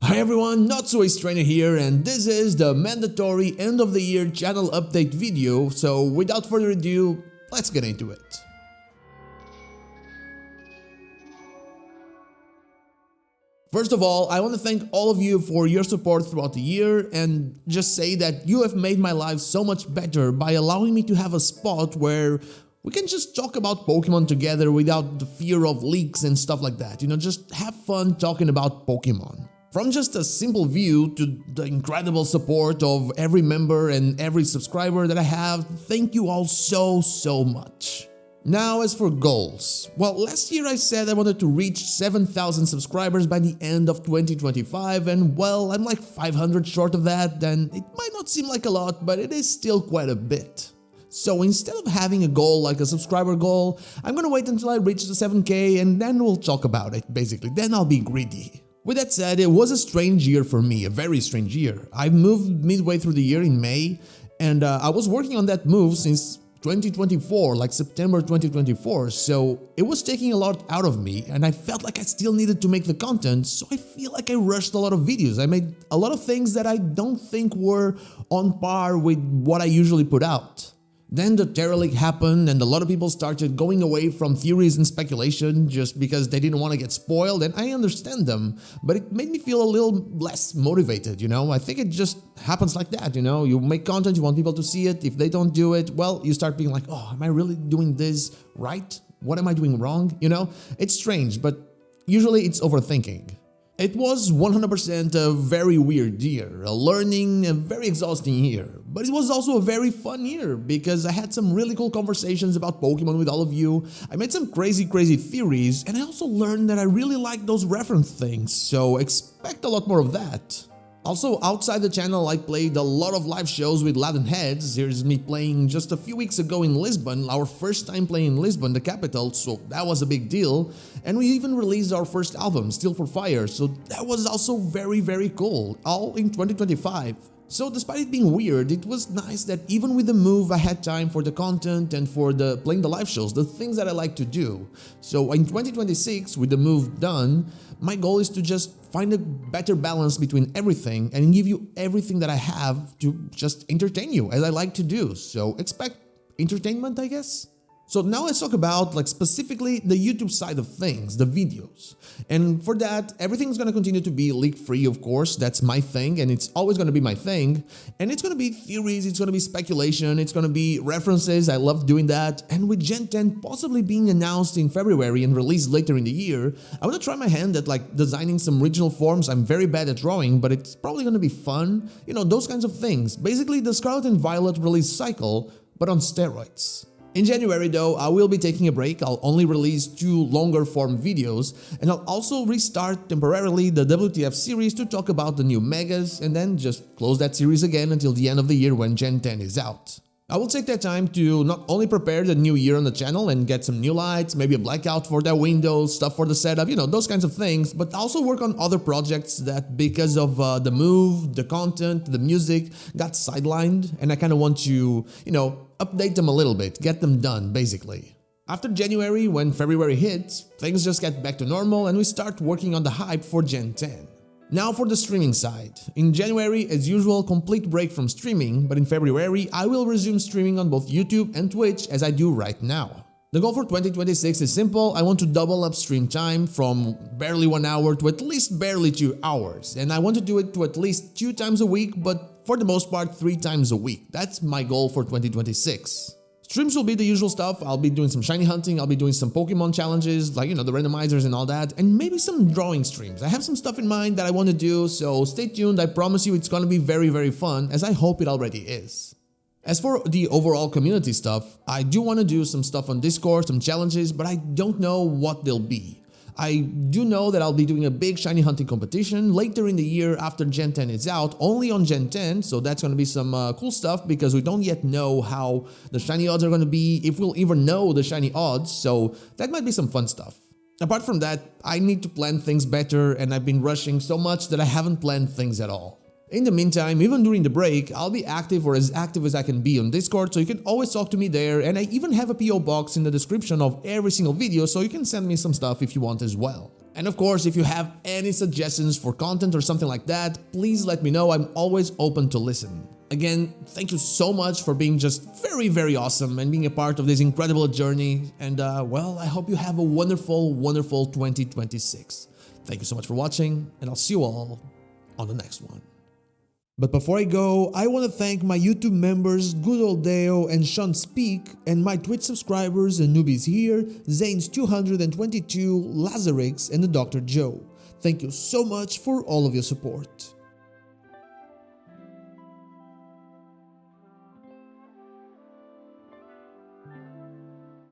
Hi everyone, notsoAceTrainer here, and this is the mandatory end of the year channel update video, so without further ado, let's get into it. First of all, I want to thank all of you for your support throughout the year and just say that you have made my life so much better by allowing me to have a spot where we can just talk about Pokemon together without the fear of leaks and stuff like that, just have fun talking about Pokemon. From just a simple view to the incredible support of every member and every subscriber that I have, thank you all so much. Now as for goals, well, last year I said I wanted to reach 7,000 subscribers by the end of 2025 and well, I'm like 500 short of that, and it might not seem like a lot, but it is still quite a bit. So instead of having a goal like a subscriber goal, I'm gonna wait until I reach the 7K and then we'll talk about it basically, then I'll be greedy. With that said, it was a strange year for me, a very strange year. I moved midway through the year in May, and I was working on that move since 2024, like September 2024, so it was taking a lot out of me, and I felt like I still needed to make the content, so I feel like I rushed a lot of videos. I made a lot of things that I don't think were on par with what I usually put out. Then the Terra Leak happened and a lot of people started going away from theories and speculation just because they didn't want to get spoiled, and I understand them, but it made me feel a little less motivated, I think it just happens like that, you make content, you want people to see it, if they don't do it, well, you start being like, oh, am I really doing this right? What am I doing wrong? It's strange, but usually it's overthinking. It was 100% a very weird year, a learning, a very exhausting year, but it was also a very fun year because I had some really cool conversations about Pokemon with all of you, I made some crazy theories, and I also learned that I really like those reference things, so expect a lot more of that. Also, outside the channel, I played a lot of live shows with Latin Heads. Here's me playing just a few weeks ago in Lisbon, our first time playing in Lisbon, the capital, so that was a big deal. And we even released our first album, Steel for Fire, so that was also very cool, all in 2025. So despite it being weird, it was nice that even with the move I had time for the content and for playing the live shows, the things that I like to do. So in 2026, with the move done, my goal is to just find a better balance between everything and give you everything that I have to just entertain you as I like to do. So expect entertainment, I guess. So now let's talk about specifically the YouTube side of things, the videos. And for that, everything's gonna continue to be leak-free, of course, that's my thing and it's always gonna be my thing. And it's gonna be theories, it's gonna be speculation, it's gonna be references, I love doing that. And with Gen 10 possibly being announced in February and released later in the year, I wanna try my hand at designing some regional forms. I'm very bad at drawing, but it's probably gonna be fun. Those kinds of things. Basically the Scarlet and Violet release cycle, but on steroids. In January though, I will be taking a break. I'll only release 2 longer form videos, and I'll also restart temporarily the WTF series to talk about the new Megas and then just close that series again until the end of the year when Gen 10 is out. I will take that time to not only prepare the new year on the channel and get some new lights, maybe a blackout for that window, stuff for the setup, those kinds of things, but also work on other projects that because of the move, the content, the music got sidelined, and I kind of want to, update them a little bit, get them done basically. After January, when February hits, things just get back to normal and we start working on the hype for Gen 10. Now for the streaming side. In January, as usual, complete break from streaming, but in February, I will resume streaming on both YouTube and Twitch as I do right now. The goal for 2026 is simple. I want to double up stream time from barely 1 hour to at least barely 2 hours, and I want to do it to at least 2 times a week, but for the most part 3 times a week. That's my goal for 2026. Streams will be the usual stuff. I'll be doing some shiny hunting, I'll be doing some Pokemon challenges, the randomizers and all that, and maybe some drawing streams. I have some stuff in mind that I want to do, so stay tuned. I promise you it's gonna be very fun, as I hope it already is. As for the overall community stuff, I do want to do some stuff on Discord, some challenges, but I don't know what they'll be. I do know that I'll be doing a big shiny hunting competition later in the year after Gen 10 is out, only on Gen 10, so that's going to be some cool stuff because we don't yet know how the shiny odds are going to be, if we'll even know the shiny odds, so that might be some fun stuff. Apart from that, I need to plan things better and I've been rushing so much that I haven't planned things at all. In the meantime, even during the break, I'll be active or as active as I can be on Discord, so you can always talk to me there, and I even have a PO box in the description of every single video, so you can send me some stuff if you want as well. And of course, if you have any suggestions for content or something like that, please let me know. I'm always open to listen. Again, thank you so much for being just very, very awesome and being a part of this incredible journey. And well, I hope you have a wonderful, wonderful 2026. Thank you so much for watching, and I'll see you all on the next one. But before I go, I want to thank my YouTube members Good Old Deo and Sean Speak, and my Twitch subscribers and newbies here, Zanes222, Lazarix, and the Dr. Joe. Thank you so much for all of your support.